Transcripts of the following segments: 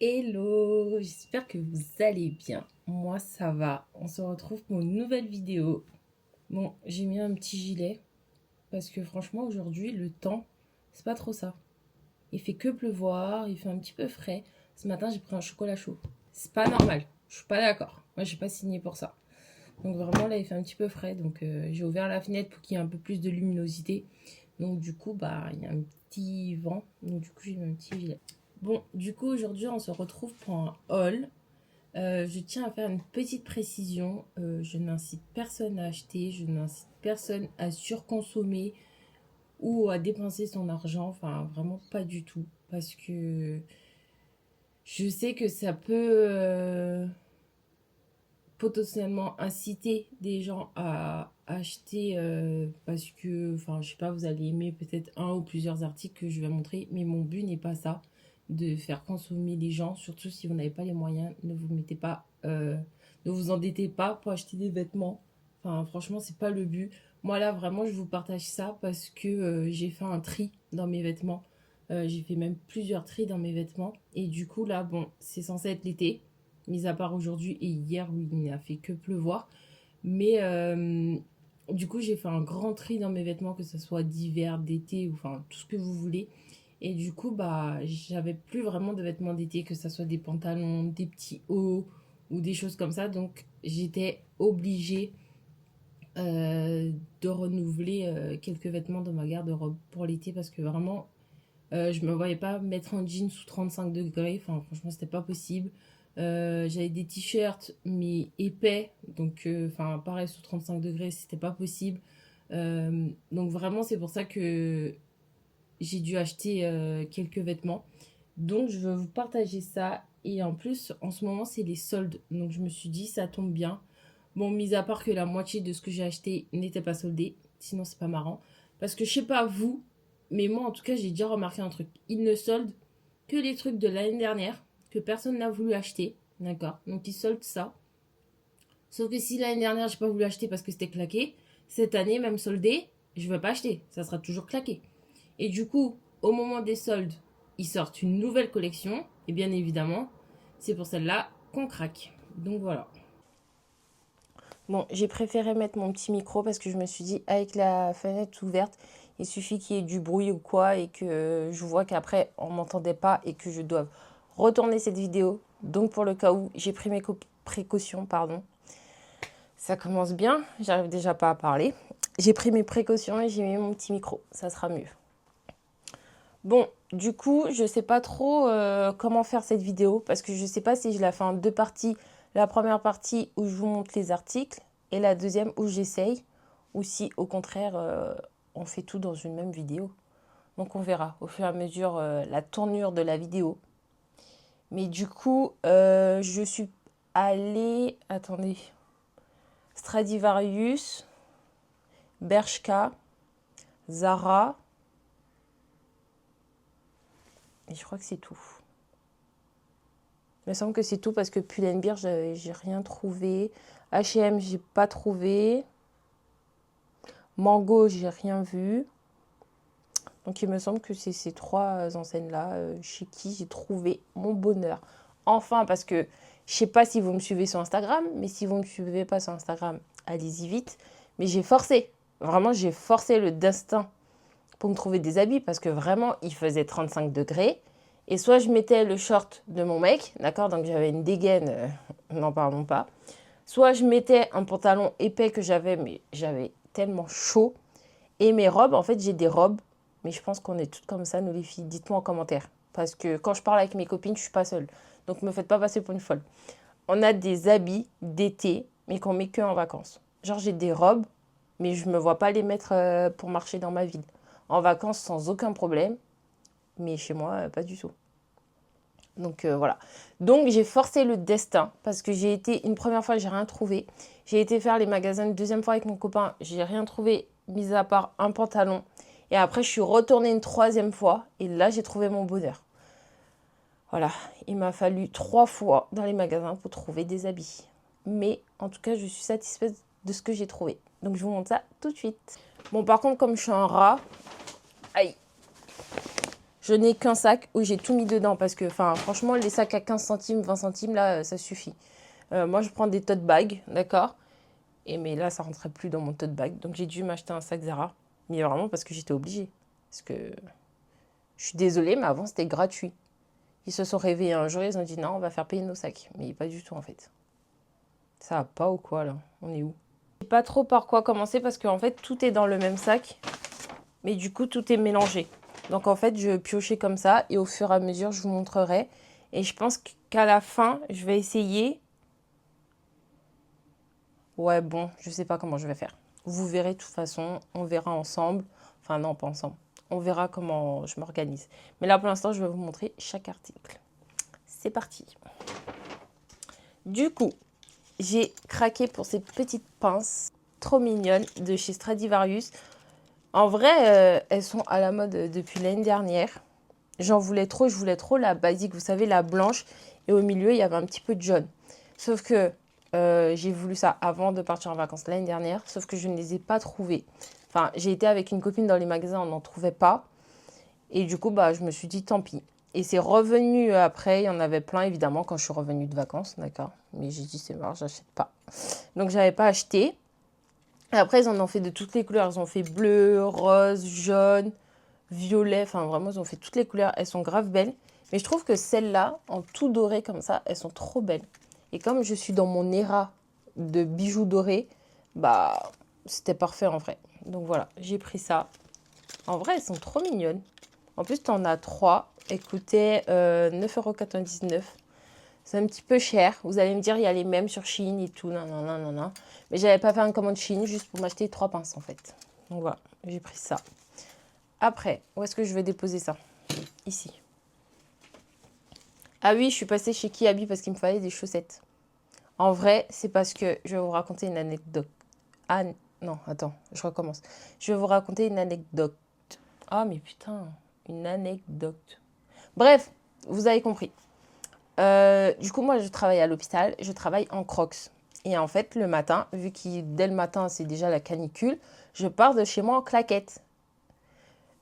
Hello, j'espère que vous allez bien. Moi, ça va. On se retrouve pour une nouvelle vidéo. Bon, j'ai mis un petit gilet parce que franchement, aujourd'hui, le temps, c'est pas trop ça. Il fait que pleuvoir, il fait un petit peu frais. Ce matin, j'ai pris un chocolat chaud. C'est pas normal. Je suis pas d'accord. Moi, j'ai pas signé pour ça. Donc vraiment, là, il fait un petit peu frais. Donc j'ai ouvert la fenêtre pour qu'il y ait un peu plus de luminosité. Donc du coup, il y a un petit vent. Donc du coup, j'ai mis un petit gilet. Bon, du coup, aujourd'hui, on se retrouve pour un haul. Je tiens à faire une petite précision. Je n'incite personne à acheter, je n'incite personne à surconsommer ou à dépenser son argent. Enfin, vraiment pas du tout. Parce que je sais que ça peut potentiellement inciter des gens à acheter parce que, enfin, je sais pas, vous allez aimer peut-être un ou plusieurs articles que je vais montrer. Mais mon but n'est pas ça, de faire consommer les gens, surtout si vous n'avez pas les moyens. Ne vous mettez pas, ne vous endettez pas pour acheter des vêtements. Enfin, franchement, c'est pas le but. Moi, là, vraiment, je vous partage ça parce que j'ai fait un tri dans mes vêtements. J'ai fait même plusieurs tris dans mes vêtements. Et du coup, là, bon, c'est censé être l'été, mis à part aujourd'hui et hier où il n'a fait que pleuvoir. Mais du coup, j'ai fait un grand tri dans mes vêtements, que ce soit d'hiver, d'été, ou enfin tout ce que vous voulez. Et du coup, j'avais plus vraiment de vêtements d'été, que ce soit des pantalons, des petits hauts ou des choses comme ça. Donc, j'étais obligée de renouveler quelques vêtements dans ma garde-robe pour l'été parce que vraiment, je me voyais pas mettre un jean sous 35 degrés. Enfin, franchement, c'était pas possible. J'avais des t-shirts, mais épais. Donc, pareil, sous 35 degrés, c'était pas possible. Donc, vraiment, c'est pour ça que j'ai dû acheter quelques vêtements. Donc, je veux vous partager ça. Et en plus, en ce moment, c'est les soldes. Donc, je me suis dit, ça tombe bien. Bon, mis à part que la moitié de ce que j'ai acheté n'était pas soldé. Sinon, c'est pas marrant. Parce que je sais pas vous, mais moi, en tout cas, j'ai déjà remarqué un truc. Ils ne soldent que les trucs de l'année dernière que personne n'a voulu acheter. D'accord. Donc, ils soldent ça. Sauf que si l'année dernière, j'ai pas voulu acheter parce que c'était claqué, cette année, même soldé, je vais pas acheter. Ça sera toujours claqué. Et du coup, au moment des soldes, ils sortent une nouvelle collection. Et bien évidemment, c'est pour celle-là qu'on craque. Donc voilà. Bon, j'ai préféré mettre mon petit micro parce que je me suis dit, avec la fenêtre ouverte, il suffit qu'il y ait du bruit ou quoi et que je vois qu'après, on m'entendait pas et que je doive retourner cette vidéo. Donc, pour le cas où, j'ai pris mes précautions, pardon. Ça commence bien, j'arrive déjà pas à parler. J'ai pris mes précautions et j'ai mis mon petit micro, ça sera mieux. Bon, du coup, je sais pas trop comment faire cette vidéo parce que je sais pas si je la fais en deux parties. La première partie où je vous montre les articles et la deuxième où j'essaye ou si au contraire on fait tout dans une même vidéo. Donc on verra au fur et à mesure la tournure de la vidéo. Mais du coup, je suis allée, attendez, Stradivarius, Bershka, Zara et je crois que c'est tout. Il me semble que c'est tout parce que Pull&Bear, j'ai rien trouvé. H&M, j'ai pas trouvé. Mango, j'ai rien vu. Donc il me semble que c'est ces trois enseignes-là chez qui j'ai trouvé mon bonheur. Enfin, parce que je sais pas si vous me suivez sur Instagram, mais si vous ne me suivez pas sur Instagram, allez-y vite. Mais j'ai forcé. Vraiment, j'ai forcé le destin pour me trouver des habits parce que vraiment, il faisait 35 degrés. Et soit je mettais le short de mon mec, d'accord, donc j'avais une dégaine, n'en parlons pas. Soit je mettais un pantalon épais que j'avais, mais j'avais tellement chaud. Et mes robes, en fait, j'ai des robes, mais je pense qu'on est toutes comme ça, nous les filles. Dites-moi en commentaire. Parce que quand je parle avec mes copines, je suis pas seule. Donc, me faites pas passer pour une folle. On a des habits d'été, mais qu'on met que en vacances. Genre, j'ai des robes, mais je me vois pas les mettre pour marcher dans ma ville. En vacances, sans aucun problème, mais chez moi, pas du tout. Donc voilà. Donc j'ai forcé le destin parce que j'ai été une première fois, j'ai rien trouvé. J'ai été faire les magasins une deuxième fois avec mon copain, j'ai rien trouvé, mis à part un pantalon. Et après, je suis retournée une troisième fois et là, j'ai trouvé mon bonheur. Voilà, il m'a fallu 3 fois dans les magasins pour trouver des habits. Mais en tout cas, je suis satisfaite de ce que j'ai trouvé. Donc je vous montre ça tout de suite. Bon, par contre, comme je suis un rat, aïe, Je n'ai qu'un sac où j'ai tout mis dedans parce que, enfin, franchement, les sacs à 15 centimes, 20 centimes, là, ça suffit. Moi, je prends des tote bags, d'accord? Mais là, ça rentrait plus dans mon tote bag. Donc, j'ai dû m'acheter un sac Zara. Mais vraiment parce que j'étais obligée. Parce que je suis désolée, mais avant, c'était gratuit. Ils se sont réveillés un jour, ils ont dit non, on va faire payer nos sacs. Mais pas du tout, en fait. Ça va pas ou quoi, là? On est où? Je sais pas trop par quoi commencer parce qu'en fait, tout est dans le même sac. Mais du coup, tout est mélangé. Donc, en fait, je piochais comme ça. Et au fur et à mesure, je vous montrerai. Et je pense qu'à la fin, je vais essayer. Ouais, bon, je sais pas comment je vais faire. Vous verrez de toute façon. On verra ensemble. Enfin, non, pas ensemble. On verra comment je m'organise. Mais là, pour l'instant, je vais vous montrer chaque article. C'est parti. Du coup, j'ai craqué pour ces petites pinces trop mignonnes de chez Stradivarius. En vrai, elles sont à la mode depuis l'année dernière. J'en voulais trop, je voulais trop la basique, vous savez, la blanche. Et au milieu, il y avait un petit peu de jaune. Sauf que j'ai voulu ça avant de partir en vacances l'année dernière. Sauf que je ne les ai pas trouvées. Enfin, j'ai été avec une copine dans les magasins, on n'en trouvait pas. Et du coup, bah, je me suis dit, tant pis. Et c'est revenu après, il y en avait plein, évidemment, quand je suis revenue de vacances, d'accord. Mais j'ai dit, c'est mort, j'achète pas. Donc, j'avais pas acheté. Et après, ils en ont fait de toutes les couleurs. Ils ont fait bleu, rose, jaune, violet. Enfin, vraiment, ils ont fait toutes les couleurs. Elles sont grave belles. Mais je trouve que celles-là, en tout doré comme ça, elles sont trop belles. Et comme je suis dans mon era de bijoux dorés, bah, c'était parfait en vrai. Donc voilà, j'ai pris ça. En vrai, elles sont trop mignonnes. En plus, tu en as 3. Elles coûtaient 9,99 €. C'est un petit peu cher. Vous allez me dire, il y a les mêmes sur Shein et tout. Non, non, non, non, non. Mais j'avais pas fait une commande Shein juste pour m'acheter 3 pinces en fait. Donc voilà, j'ai pris ça. Après, où est-ce que je vais déposer ça? Ici. Ah oui, je suis passée chez Kiabi parce qu'il me fallait des chaussettes. En vrai, c'est parce que je vais vous raconter une anecdote. Ah non, attends, je recommence. Je vais vous raconter une anecdote. Ah mais putain, une anecdote. Bref, vous avez compris. Du coup, moi, je travaille à l'hôpital. Je travaille en Crocs. Et en fait, le matin, vu que dès le matin, c'est déjà la canicule, je pars de chez moi en claquettes.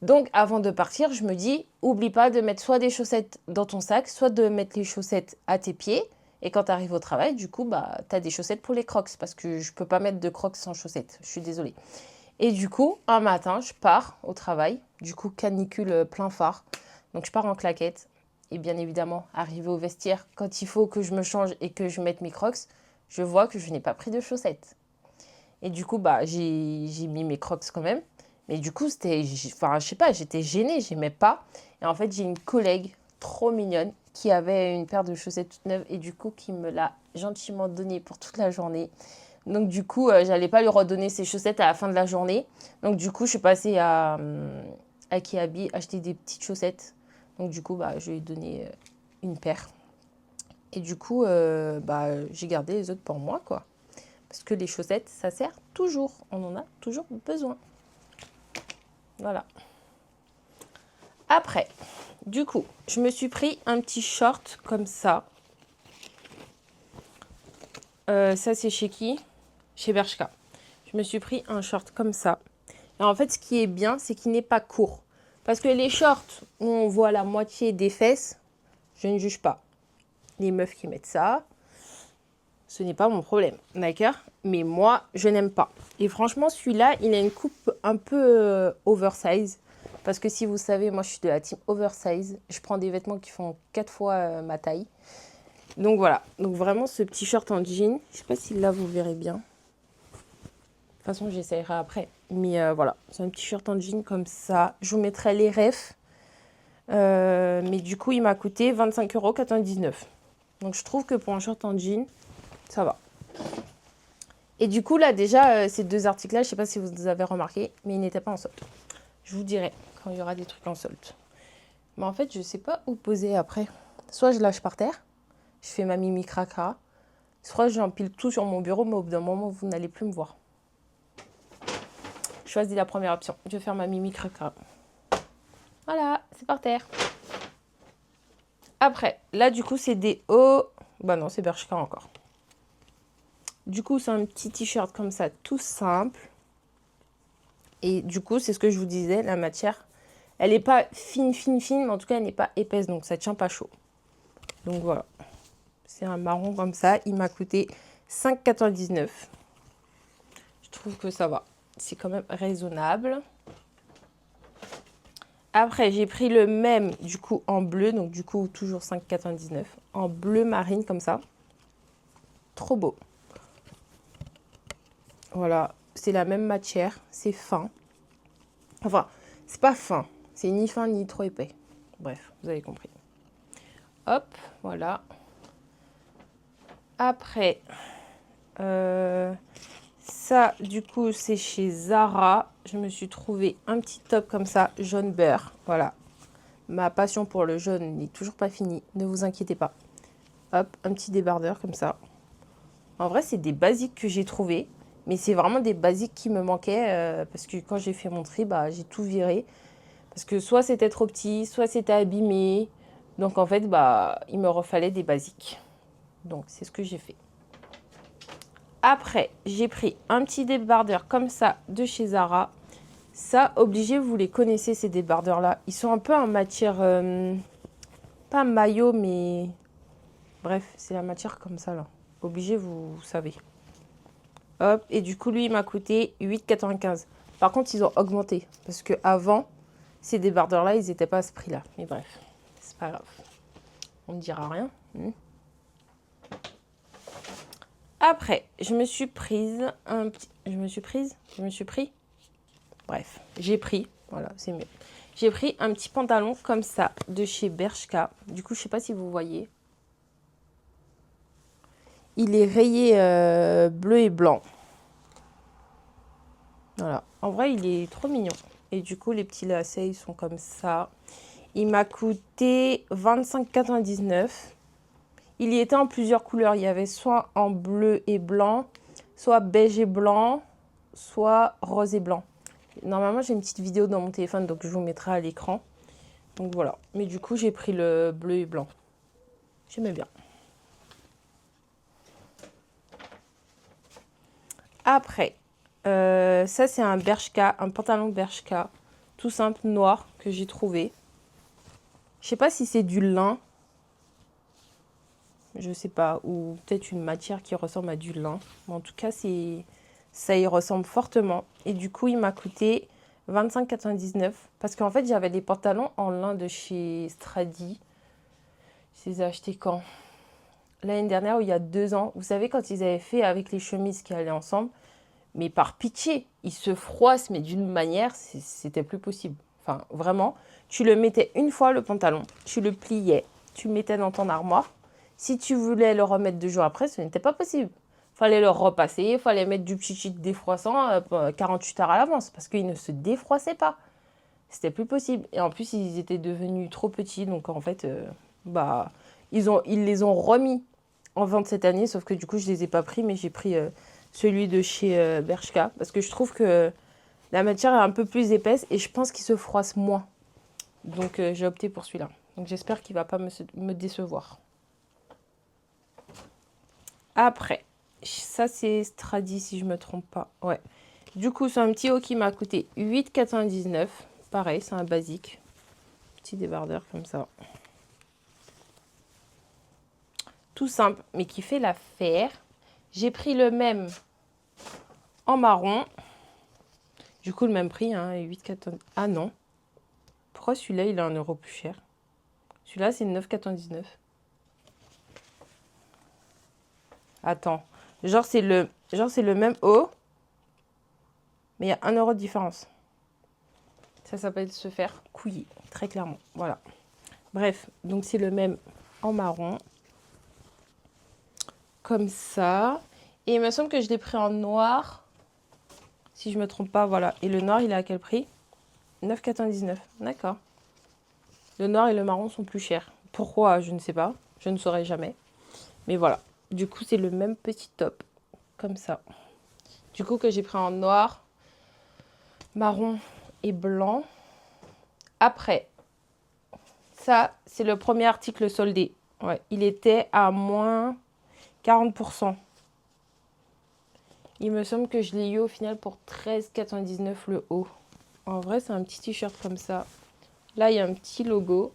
Donc, avant de partir, je me dis, oublie pas de mettre soit des chaussettes dans ton sac, soit de mettre les chaussettes à tes pieds. Et quand tu arrives au travail, du coup, bah, tu as des chaussettes pour les Crocs. Parce que je peux pas mettre de Crocs sans chaussettes. Je suis désolée. Et du coup, un matin, je pars au travail. Du coup, canicule plein phare. Donc, je pars en claquettes. Et bien évidemment, arrivé au vestiaire, quand il faut que je me change et que je mette mes Crocs, je vois que je n'ai pas pris de chaussettes. Et du coup, bah, j'ai mis mes Crocs quand même. Mais du coup, enfin, je sais pas, j'étais gênée, j'aimais pas. Et en fait, j'ai une collègue trop mignonne qui avait une paire de chaussettes toutes neuves et du coup, qui me l'a gentiment donnée pour toute la journée. Donc du coup, j'allais pas lui redonner ses chaussettes à la fin de la journée. Donc du coup, je suis passée à Kiabi acheter des petites chaussettes. Donc du coup, bah, je lui ai donné une paire. Et du coup, bah, j'ai gardé les autres pour moi, quoi. Parce que les chaussettes, ça sert toujours. On en a toujours besoin. Voilà. Après, du coup, je me suis pris un petit short comme ça. Ça, c'est chez qui? Chez Bershka. Je me suis pris un short comme ça. Et en fait, ce qui est bien, c'est qu'il n'est pas court. Parce que les shorts où on voit la moitié des fesses, je ne juge pas. Les meufs qui mettent ça, ce n'est pas mon problème, d'accord? Mais moi, je n'aime pas. Et franchement, celui-là, il a une coupe un peu oversize. Parce que si vous savez, moi, je suis de la team oversize. Je prends des vêtements qui font 4 fois ma taille. Donc voilà. Donc vraiment, ce petit short en jean. Je ne sais pas si là, vous verrez bien. De toute façon, j'essayerai après. Mais voilà, c'est un petit shirt en jean comme ça. Je vous mettrai les refs. Mais du coup, il m'a coûté 25,99 €. Donc je trouve que pour un short en jean, ça va. Et du coup, là, déjà, ces deux articles-là, je ne sais pas si vous avez remarqué, mais ils n'étaient pas en solde. Je vous dirai quand il y aura des trucs en solde. Mais en fait, je ne sais pas où poser après. Soit je lâche par terre, je fais ma mimi cracra, soit j'empile tout sur mon bureau, mais au bout d'un moment, vous n'allez plus me voir. Je choisis la première option. Je vais faire ma mimi cracra. Voilà, c'est par terre. Après, là, du coup, c'est des hauts. Bah non, c'est Bershka encore. Du coup, c'est un petit t-shirt comme ça, tout simple. Et du coup, c'est ce que je vous disais, la matière, Elle n'est pas fine, mais en tout cas, elle n'est pas épaisse, donc ça ne tient pas chaud. Donc voilà. C'est un marron comme ça. Il m'a coûté 5,99 €. Je trouve que ça va. C'est quand même raisonnable. Après, j'ai pris le même, du coup, en bleu. Donc, du coup, toujours 5,99 €. En bleu marine, comme ça. Trop beau. Voilà. C'est la même matière. C'est fin. Enfin, c'est pas fin. C'est ni fin, ni trop épais. Bref, vous avez compris. Hop, voilà. Après, ça, du coup, c'est chez Zara. Je me suis trouvé un petit top comme ça, jaune beurre. Voilà. Ma passion pour le jaune n'est toujours pas finie. Ne vous inquiétez pas. Hop, un petit débardeur comme ça. En vrai, c'est des basiques que j'ai trouvés. Mais c'est vraiment des basiques qui me manquaient. Parce que quand j'ai fait mon tri, bah, j'ai tout viré. Parce que soit c'était trop petit, soit c'était abîmé. Donc, en fait, bah, il me refallait des basiques. Donc, c'est ce que j'ai fait. Après, j'ai pris un petit débardeur comme ça de chez Zara. Ça, obligé, vous les connaissez, ces débardeurs-là. Ils sont un peu en matière... pas maillot, mais... Bref, c'est la matière comme ça, là. Obligé, vous savez. Hop, et du coup, lui, il m'a coûté 8,95 €. Par contre, ils ont augmenté. Parce qu'avant, ces débardeurs-là, ils n'étaient pas à ce prix-là. Mais bref, c'est pas grave. On ne dira rien. Après, je me suis pris. Bref, j'ai pris. Voilà, c'est mieux. J'ai pris un petit pantalon comme ça de chez Bershka. Du coup, je sais pas si vous voyez. Il est rayé bleu et blanc. Voilà. En vrai, il est trop mignon. Et du coup, les petits lacets, ils sont comme ça. Il m'a coûté 25,99 €. Il y était en plusieurs couleurs. Il y avait soit en bleu et blanc, soit beige et blanc, soit rose et blanc. Normalement, j'ai une petite vidéo dans mon téléphone, donc je vous mettrai à l'écran. Donc voilà. Mais du coup, j'ai pris le bleu et blanc. J'aimais bien. Après, ça, c'est un Bershka, un pantalon Bershka, tout simple, noir, que j'ai trouvé. Je sais pas si c'est du lin. Je sais pas. Ou peut-être une matière qui ressemble à du lin. Mais en tout cas, ça y ressemble fortement. Et du coup, il m'a coûté 25,99 €. Parce qu'en fait, j'avais des pantalons en lin de chez Stradi. Je les ai achetés quand? L'année dernière ou il y a 2 ans. Vous savez, quand ils avaient fait avec les chemises qui allaient ensemble. Mais par pitié, ils se froissent, mais d'une manière, c'était plus possible. Enfin, vraiment, tu le mettais une fois, le pantalon, tu le pliais, tu le mettais dans ton armoire. Si tu voulais le remettre 2 jours après, ce n'était pas possible. Fallait le repasser, fallait mettre du petit défroissant 48 heures à l'avance, parce qu'ils ne se défroissaient pas. C'était plus possible. Et en plus, ils étaient devenus trop petits, donc en fait, bah, ils les ont remis en vente cette année, sauf que du coup, je les ai pas pris, mais j'ai pris celui de chez Bershka, parce que je trouve que la matière est un peu plus épaisse et je pense qu'il se froisse moins. Donc j'ai opté pour celui-là. Donc j'espère qu'il ne va pas me décevoir. Après, ça c'est Stradi si je ne me trompe pas. Ouais. Du coup, c'est un petit haut qui m'a coûté 8,99 €. Pareil, c'est un basique. Petit débardeur comme ça. Tout simple, mais qui fait l'affaire. J'ai pris le même en marron. Du coup, le même prix, hein, 8,99 €. Ah non. Pourquoi celui-là, il est 1 € plus cher? Celui-là, c'est 9,99 €. Attends. Genre, c'est le même haut, mais il y a 1 € de différence. Ça s'appelle se faire couiller, très clairement. Voilà. Bref, donc c'est le même en marron. Comme ça. Et il me semble que je l'ai pris en noir. Si je ne me trompe pas, voilà. Et le noir, il est à quel prix? 9,99 €. D'accord. Le noir et le marron sont plus chers. Pourquoi? Je ne sais pas. Je ne saurais jamais. Mais voilà. Du coup, c'est le même petit top. Comme ça. Du coup, que j'ai pris en noir, marron et blanc. Après, ça, c'est le premier article soldé. Ouais, il était à moins 40%. Il me semble que je l'ai eu au final pour 13,99 € le haut. En vrai, c'est un petit t-shirt comme ça. Là, il y a un petit logo.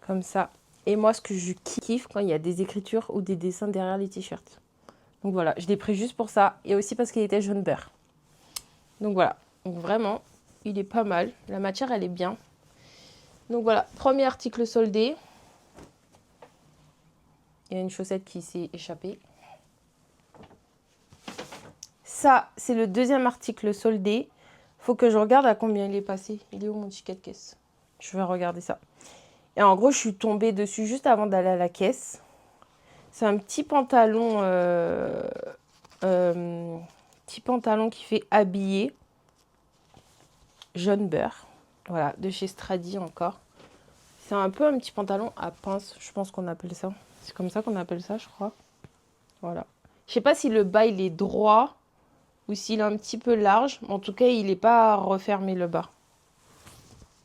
Comme ça. Et moi, ce que je kiffe quand il y a des écritures ou des dessins derrière les t-shirts. Donc voilà, je l'ai pris juste pour ça. Et aussi parce qu'il était jaune beurre. Donc voilà. Donc vraiment, il est pas mal. La matière, elle est bien. Donc voilà, premier article soldé. Il y a une chaussette qui s'est échappée. Ça, c'est le deuxième article soldé. Faut que je regarde à combien il est passé. Il est où mon ticket de caisse? Je vais regarder ça. Et en gros, je suis tombée dessus juste avant d'aller à la caisse. C'est un petit pantalon, qui fait habillé. Jaune beurre. Voilà, de chez Stradi encore. C'est un peu un petit pantalon à pince, je pense qu'on appelle ça. C'est comme ça qu'on appelle ça, je crois. Voilà. Je sais pas si le bas, il est droit ou s'il est un petit peu large. Mais en tout cas, il n'est pas refermé le bas.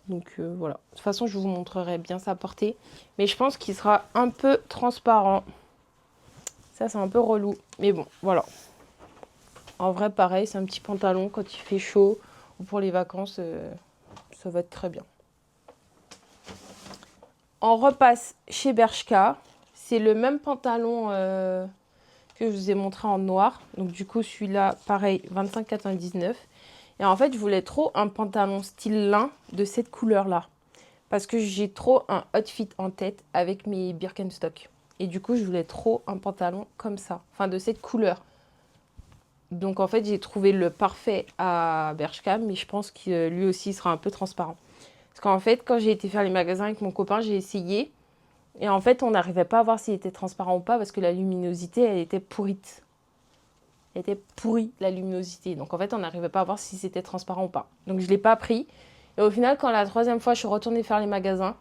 Donc voilà. De toute façon, je vous montrerai bien sa portée. Mais je pense qu'il sera un peu transparent. Ça, c'est un peu relou. Mais bon, voilà. En vrai, pareil, c'est un petit pantalon quand il fait chaud ou pour les vacances, ça va être très bien. On repasse chez Bershka. C'est le même pantalon que je vous ai montré en noir. Donc du coup, celui-là, pareil, 25,99. Et en fait, je voulais trop un pantalon style lin de cette couleur-là. Parce que j'ai trop un outfit en tête avec mes Birkenstock. Et du coup, je voulais trop un pantalon comme ça. Enfin, de cette couleur. Donc en fait, j'ai trouvé le parfait à Bershka. Mais je pense que lui aussi sera un peu transparent. Parce qu'en fait, quand j'ai été faire les magasins avec mon copain, j'ai essayé. Et en fait, on n'arrivait pas à voir s'il était transparent ou pas parce que la luminosité, elle était pourrite. Elle était pourrie, la luminosité. Donc en fait, on n'arrivait pas à voir si c'était transparent ou pas. Donc je ne l'ai pas pris. Et au final, quand la troisième fois, je suis retournée faire les magasins,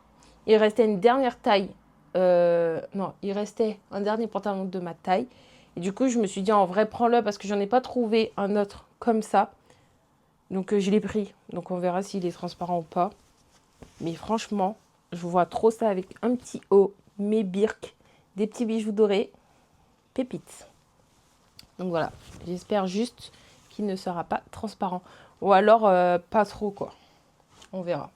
il restait une dernière taille. Non, il restait un dernier pantalon de ma taille. Et du coup, je me suis dit, en vrai, prends-le parce que j'en ai pas trouvé un autre comme ça. Donc je l'ai pris. Donc on verra s'il est transparent ou pas. Mais franchement, je vois trop ça avec un petit haut, mes birks, des petits bijoux dorés, pépites. Donc voilà, j'espère juste qu'il ne sera pas transparent. Ou alors pas trop quoi. On verra.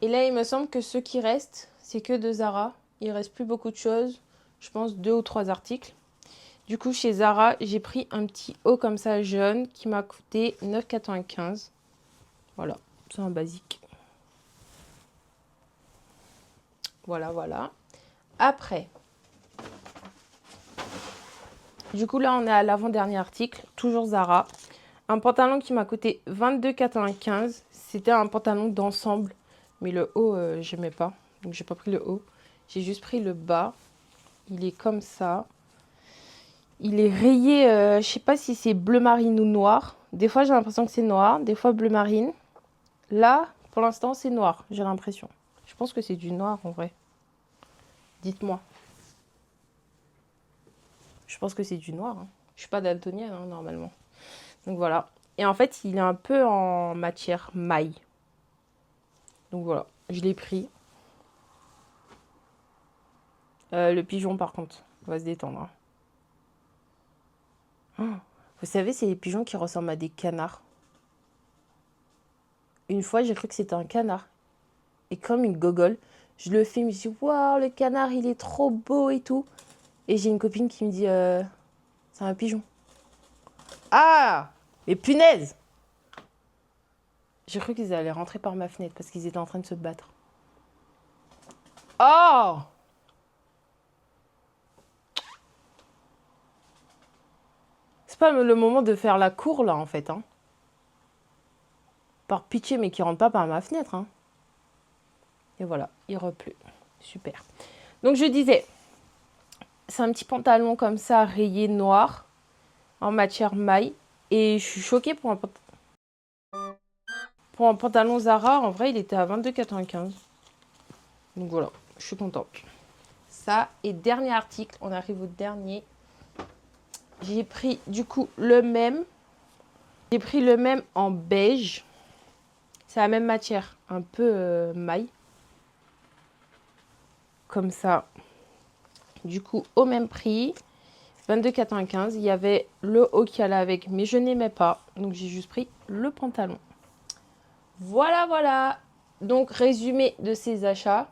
Et là, il me semble que ce qui reste, c'est que de Zara. Il reste plus beaucoup de choses. Je pense 2 ou 3 articles. Du coup, chez Zara, j'ai pris un petit haut comme ça jaune qui m'a coûté 9,95 €. Voilà, c'est un basique. Voilà, voilà. Après, du coup, là, on est à l'avant-dernier article. Toujours Zara. Un pantalon qui m'a coûté 22,95 €. C'était un pantalon d'ensemble. Mais le haut, j'aimais pas. Donc, j'ai pas pris le haut. J'ai juste pris le bas. Il est comme ça. Il est rayé, je sais pas si c'est bleu marine ou noir. Des fois, j'ai l'impression que c'est noir. Des fois, bleu marine. Là, pour l'instant, c'est noir. J'ai l'impression. Je pense que c'est du noir, en vrai. Dites-moi. Je pense que c'est du noir. Hein. Je suis pas daltonienne, hein, normalement. Donc, voilà. Et en fait, il est un peu en matière maille. Donc, voilà. Je l'ai pris. Le pigeon, par contre, on va se détendre. Hein. Oh, vous savez, c'est les pigeons qui ressemblent à des canards. Une fois, j'ai cru que c'était un canard. Et comme une gogole, je le filme, je dis waouh, le canard, il est trop beau et tout. Et j'ai une copine qui me dit c'est un pigeon. Ah, mais punaise! J'ai cru qu'ils allaient rentrer par ma fenêtre parce qu'ils étaient en train de se battre. Oh! C'est pas le moment de faire la cour là en fait. Hein. Par pitié, mais qui rentrent pas par ma fenêtre. Hein. Et voilà, il repleut. Super. Donc je disais, c'est un petit pantalon comme ça, rayé noir, en matière maille. Et je suis choquée pour un pantalon Zara. En vrai, il était à 22,95 €. Donc voilà, je suis contente. Ça, et dernier article, on arrive au dernier. J'ai pris du coup le même. J'ai pris le même en beige. C'est la même matière, un peu maille. Comme ça. Du coup, au même prix. 22,95. Il y avait le haut qui allait avec, mais je n'aimais pas. Donc, j'ai juste pris le pantalon. Voilà, voilà. Donc, résumé de ces achats.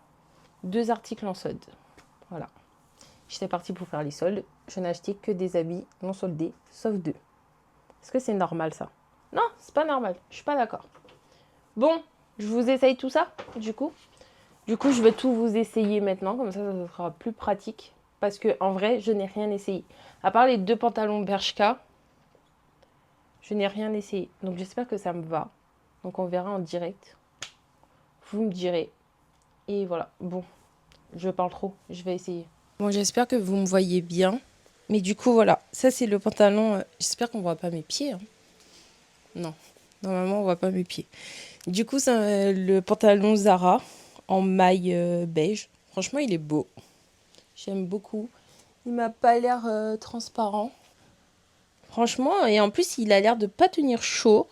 2 articles en solde. Voilà. J'étais partie pour faire les soldes. Je n'ai acheté que des habits non soldés, sauf 2. Est-ce que c'est normal, ça? Non, c'est pas normal. Je suis pas d'accord. Bon, je vous essaye tout ça, du coup. Du coup, je vais tout vous essayer maintenant. Comme ça sera plus pratique. Parce que en vrai, je n'ai rien essayé. À part les 2 pantalons Bershka, je n'ai rien essayé. Donc, j'espère que ça me va. Donc, on verra en direct. Vous me direz. Et voilà. Bon, je parle trop. Je vais essayer. Bon, j'espère que vous me voyez bien. Mais du coup, voilà. Ça, c'est le pantalon. J'espère qu'on ne voit pas mes pieds. Hein. Non. Normalement, on ne voit pas mes pieds. Du coup, c'est le pantalon Zara en maille beige. Franchement, il est beau. J'aime beaucoup. Il m'a pas l'air transparent. Franchement, et en plus, il a l'air de pas tenir chaud.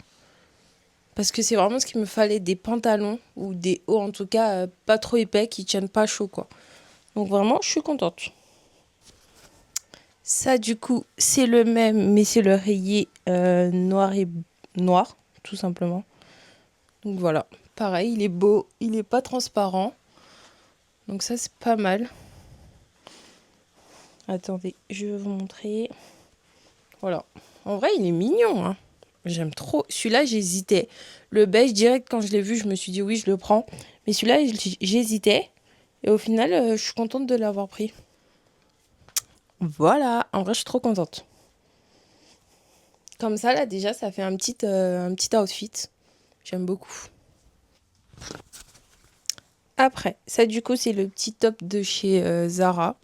Parce que c'est vraiment ce qu'il me fallait, des pantalons ou des hauts en tout cas, pas trop épais, qui tiennent pas chaud, quoi. Donc vraiment, je suis contente. Ça, du coup, c'est le même, mais c'est le rayé noir et noir, tout simplement. Donc voilà, pareil, il est beau, il est pas transparent. Donc ça, c'est pas mal. Attendez, je vais vous montrer. Voilà. En vrai, il est mignon, hein. J'aime trop. Celui-là, j'hésitais. Le beige, direct, quand je l'ai vu, je me suis dit oui, je le prends. Mais celui-là, j'hésitais. Et au final, je suis contente de l'avoir pris. Voilà. En vrai, je suis trop contente. Comme ça, là, déjà, ça fait un petit outfit. J'aime beaucoup. Après, ça, du coup, c'est le petit top de chez Zara.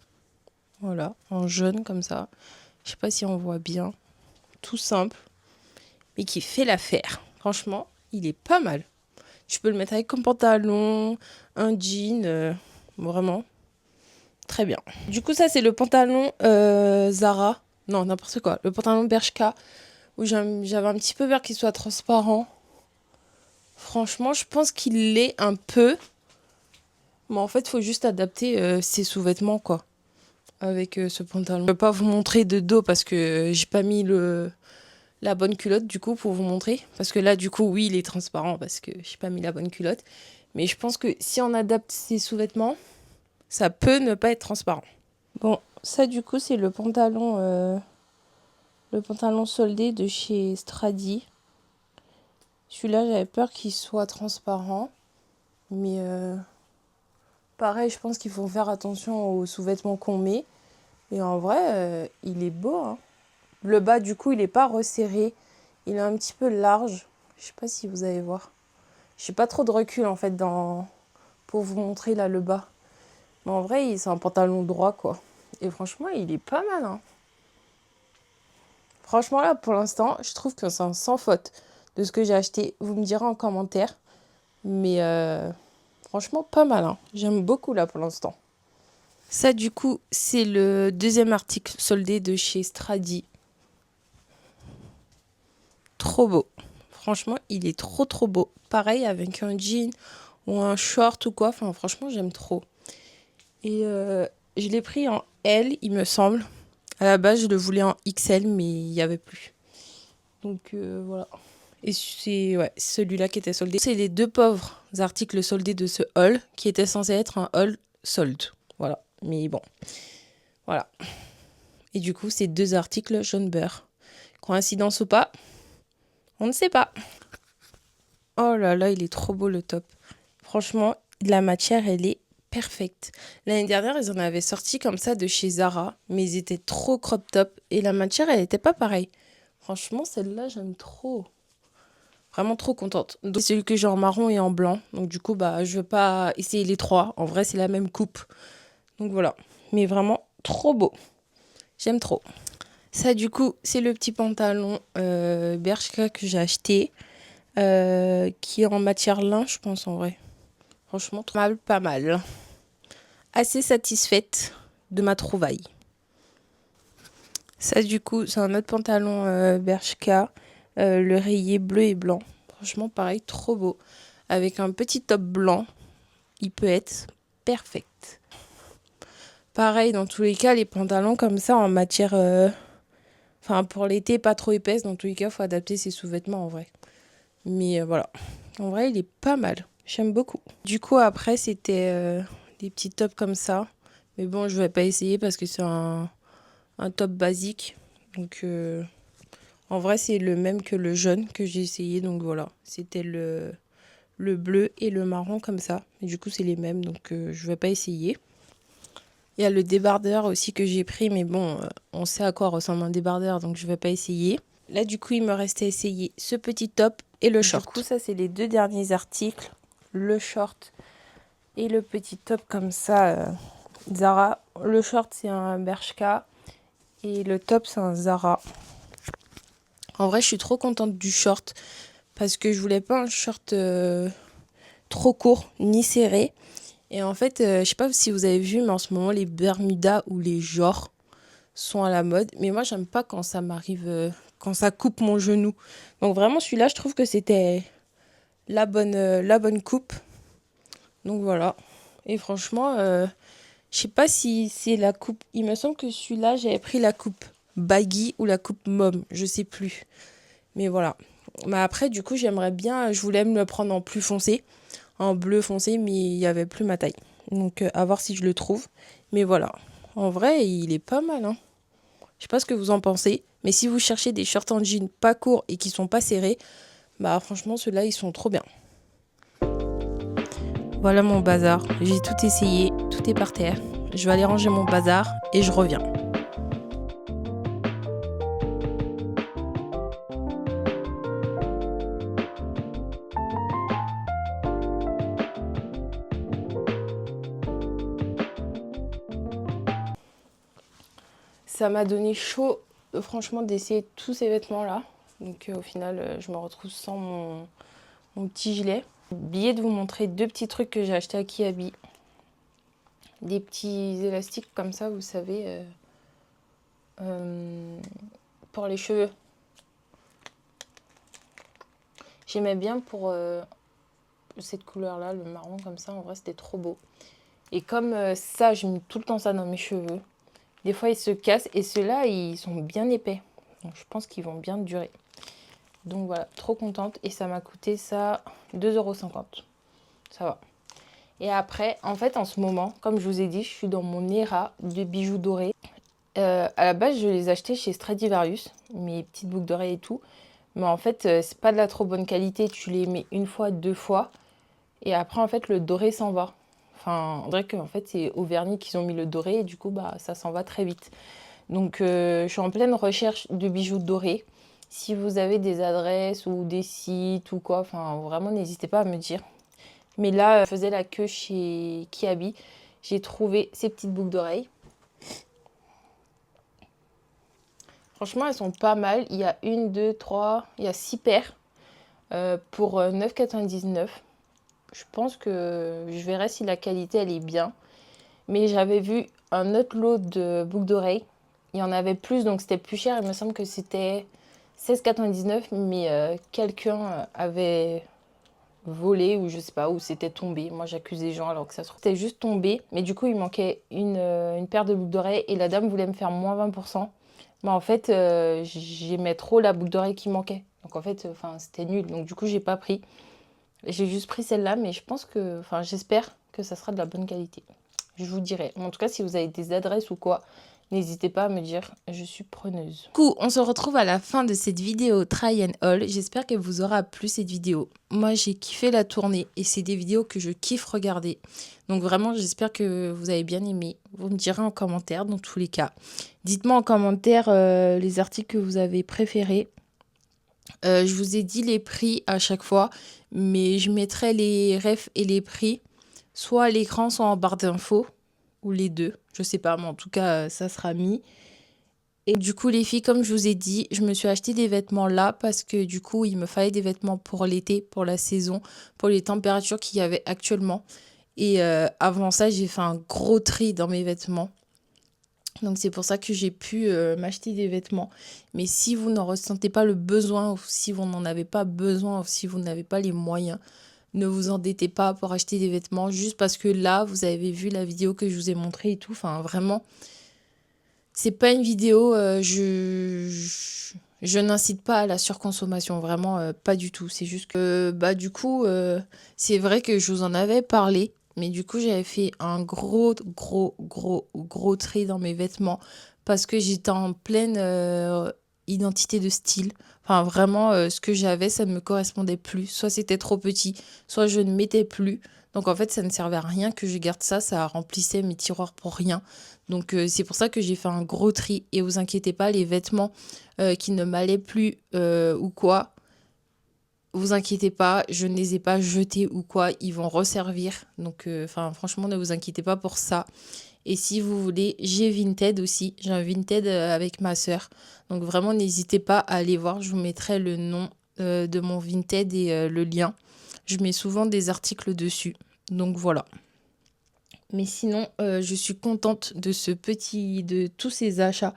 Voilà, en jaune, comme ça. Je sais pas si on voit bien. Tout simple. Mais qui fait l'affaire. Franchement, il est pas mal. Tu peux le mettre avec un pantalon, un jean, vraiment, très bien. Du coup, ça, c'est le pantalon Zara. Non, n'importe quoi. Le pantalon Bershka, où j'avais un petit peu peur qu'il soit transparent. Franchement, je pense qu'il l'est un peu. Mais en fait, il faut juste adapter ses sous-vêtements, quoi, avec ce pantalon. Je ne vais pas vous montrer de dos parce que j'ai pas mis la bonne culotte, du coup, pour vous montrer. Parce que là, du coup, oui, il est transparent parce que j'ai pas mis la bonne culotte. Mais je pense que si on adapte ses sous-vêtements, ça peut ne pas être transparent. Bon, ça, du coup, c'est le pantalon soldé de chez Stradi. Celui-là, j'avais peur qu'il soit transparent. Mais pareil, je pense qu'il faut faire attention aux sous-vêtements qu'on met. Et en vrai, il est beau, hein. Le bas, du coup, il n'est pas resserré. Il est un petit peu large. Je sais pas si vous allez voir. J'ai pas trop de recul, en fait, pour vous montrer, là, le bas. Mais en vrai, c'est un pantalon droit, quoi. Et franchement, il est pas mal, hein. Franchement, là, pour l'instant, je trouve que c'est un sans faute de ce que j'ai acheté. Vous me direz en commentaire. Mais franchement, pas mal, hein. J'aime beaucoup, là, pour l'instant. Ça, du coup, c'est le deuxième article soldé de chez Stradi. Trop beau. Franchement, il est trop, trop beau. Pareil, avec un jean ou un short ou quoi. Enfin, franchement, j'aime trop. Et je l'ai pris en L, il me semble. À la base, je le voulais en XL, mais il n'y avait plus. Donc, voilà. Et c'est celui-là qui était soldé. C'est les 2 pauvres articles soldés de ce haul qui était censé être un haul solde. Voilà. Mais bon. Voilà. Et du coup, c'est 2 articles jaune beurre. Coïncidence ou pas? On ne sait pas. Oh là là, il est trop beau le top. Franchement, la matière, elle est parfaite. L'année dernière, ils en avaient sorti comme ça de chez Zara, mais ils étaient trop crop top et la matière, elle n'était pas pareille. Franchement, celle-là, j'aime trop. Vraiment trop contente. Donc, c'est celui que j'ai en marron et en blanc. Donc du coup, bah, je ne vais pas essayer les 3. En vrai, c'est la même coupe. Donc voilà. Mais vraiment, trop beau. J'aime trop. Ça, du coup, c'est le petit pantalon Bershka que j'ai acheté. Qui est en matière lin, je pense, en vrai. Franchement, pas mal. Assez satisfaite de ma trouvaille. Ça, du coup, c'est un autre pantalon Bershka. Le rayé bleu et blanc. Franchement, pareil, trop beau. Avec un petit top blanc. Il peut être perfect. Pareil, dans tous les cas, les pantalons comme ça en matière... Enfin, pour l'été, pas trop épaisse. Dans tous les cas, il faut adapter ses sous-vêtements en vrai. Mais voilà. En vrai, il est pas mal. J'aime beaucoup. Du coup, après, c'était des petits tops comme ça. Mais bon, je vais pas essayer parce que c'est un top basique. Donc, en vrai, c'est le même que le jaune que j'ai essayé. Donc voilà. C'était le bleu et le marron comme ça. Et du coup, c'est les mêmes. Donc, je vais pas essayer. Il y a le débardeur aussi que j'ai pris. Mais bon, on sait à quoi ressemble un débardeur. Donc, je vais pas essayer. Là, du coup, il me restait à essayer ce petit top et le short. Du coup, ça, c'est les 2 derniers articles. Le short et le petit top comme ça, Zara. Le short, c'est un Bershka et le top, c'est un Zara. En vrai, je suis trop contente du short parce que je voulais pas un short trop court ni serré. Et en fait, je sais pas si vous avez vu, mais en ce moment, les Bermudas ou les genres sont à la mode. Mais moi, j'aime pas quand ça m'arrive, quand ça coupe mon genou. Donc vraiment, celui-là, je trouve que c'était la bonne coupe. Donc voilà. Et franchement, je sais pas si c'est la coupe. Il me semble que celui-là, j'avais pris la coupe baggy ou la coupe mom. Je sais plus. Mais voilà. Mais après, du coup, j'aimerais bien. Je voulais me le prendre en plus foncé. En bleu foncé, mais il n'y avait plus ma taille. Donc à voir si je le trouve. Mais voilà. En vrai, il est pas mal, hein. Je sais pas ce que vous en pensez. Mais si vous cherchez des shorts en jean pas courts et qui sont pas serrés, bah franchement, ceux-là, ils sont trop bien. Voilà mon bazar. J'ai tout essayé. Tout est par terre. Je vais aller ranger mon bazar et je reviens. Ça m'a donné chaud, franchement, d'essayer tous ces vêtements-là. Donc au final, je me retrouve sans mon petit gilet. J'ai oublié de vous montrer 2 petits trucs que j'ai achetés à Kiabi. Des petits élastiques comme ça, vous savez, pour les cheveux. J'aimais bien pour cette couleur-là, le marron comme ça. En vrai, c'était trop beau. Et comme ça, je mets tout le temps ça dans mes cheveux. Des fois, ils se cassent. Et ceux-là, ils sont bien épais. Donc, je pense qu'ils vont bien durer. Donc voilà, trop contente. Et ça m'a coûté ça 2,50 €. Ça va. Et après, en fait, en ce moment, comme je vous ai dit, je suis dans mon era de bijoux dorés. À la base, je les achetais chez Stradivarius, mes petites boucles d'oreilles et tout. Mais en fait, c'est pas de la trop bonne qualité. Tu les mets 1 fois, 2 fois. Et après, en fait, le doré s'en va. Enfin, on dirait qu'en fait, c'est au vernis qu'ils ont mis le doré. Et du coup, bah, ça s'en va très vite. Donc, je suis en pleine recherche de bijoux dorés. Si vous avez des adresses ou des sites ou quoi, enfin, vraiment, n'hésitez pas à me dire. Mais là, je faisais la queue chez Kiabi. J'ai trouvé ces petites boucles d'oreilles. Franchement, elles sont pas mal. Il y a 1, 2, 3, il y a 6 paires pour 9,99 €. Je pense que je verrai si la qualité, elle est bien. Mais j'avais vu un autre lot de boucles d'oreilles. Il y en avait plus, donc c'était plus cher. Il me semble que c'était 16,99 €, mais quelqu'un avait volé ou je sais pas, ou c'était tombé. Moi, j'accuse des gens alors que ça se trouve, c'était juste tombé. Mais du coup, il manquait une paire de boucles d'oreilles et la dame voulait me faire moins 20%. Mais en fait, j'aimais trop la boucle d'oreille qui manquait. Donc en fait, c'était nul. Donc du coup, j'ai pas pris. J'ai juste pris celle-là, mais je pense que, j'espère que ça sera de la bonne qualité. Je vous dirai. En tout cas, si vous avez des adresses ou quoi, n'hésitez pas à me dire, je suis preneuse. Du coup, on se retrouve à la fin de cette vidéo Try and Haul. J'espère qu'elle vous aura plu cette vidéo. Moi, j'ai kiffé la tournée et c'est des vidéos que je kiffe regarder. Donc vraiment, j'espère que vous avez bien aimé. Vous me direz en commentaire dans tous les cas. Dites-moi en commentaire les articles que vous avez préférés. Je vous ai dit les prix à chaque fois, mais je mettrai les refs et les prix soit à l'écran, soit en barre d'infos, ou les deux. Je sais pas, mais en tout cas, ça sera mis. Et du coup, les filles, comme je vous ai dit, je me suis acheté des vêtements là parce que du coup, il me fallait des vêtements pour l'été, pour la saison, pour les températures qu'il y avait actuellement. Et avant ça, j'ai fait un gros tri dans mes vêtements. Donc c'est pour ça que j'ai pu m'acheter des vêtements. Mais si vous n'en ressentez pas le besoin, ou si vous n'en avez pas besoin, ou si vous n'avez pas les moyens, Ne vous endettez pas pour acheter des vêtements juste parce que là, vous avez vu la vidéo que je vous ai montrée et tout. Enfin, vraiment, c'est pas une vidéo, je n'incite pas à la surconsommation, vraiment pas du tout. C'est juste que, bah du coup, c'est vrai que je vous en avais parlé, mais du coup, j'avais fait un gros tri dans mes vêtements parce que j'étais en pleine identité de style. Enfin, vraiment, ce que j'avais, ça ne me correspondait plus. Soit c'était trop petit, soit je ne mettais plus. Donc en fait, ça ne servait à rien que je garde ça, ça remplissait mes tiroirs pour rien. Donc c'est pour ça que j'ai fait un gros tri. Et vous inquiétez pas, les vêtements qui ne m'allaient plus ou quoi, vous inquiétez pas, je ne les ai pas jetés ou quoi, ils vont resservir. Donc enfin franchement, ne vous inquiétez pas pour ça. Et si vous voulez, j'ai Vinted aussi. J'ai un Vinted avec ma sœur. Donc vraiment, n'hésitez pas à aller voir. Je vous mettrai le nom de mon Vinted et le lien. Je mets souvent des articles dessus. Donc voilà. Mais sinon, je suis contente de tous ces achats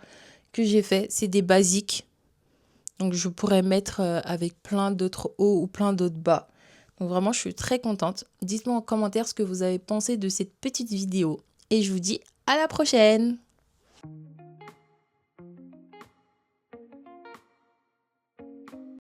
que j'ai faits. C'est des basiques. Donc je pourrais mettre avec plein d'autres hauts ou plein d'autres bas. Donc vraiment, je suis très contente. Dites-moi en commentaire ce que vous avez pensé de cette petite vidéo. Et je vous dis à la prochaine!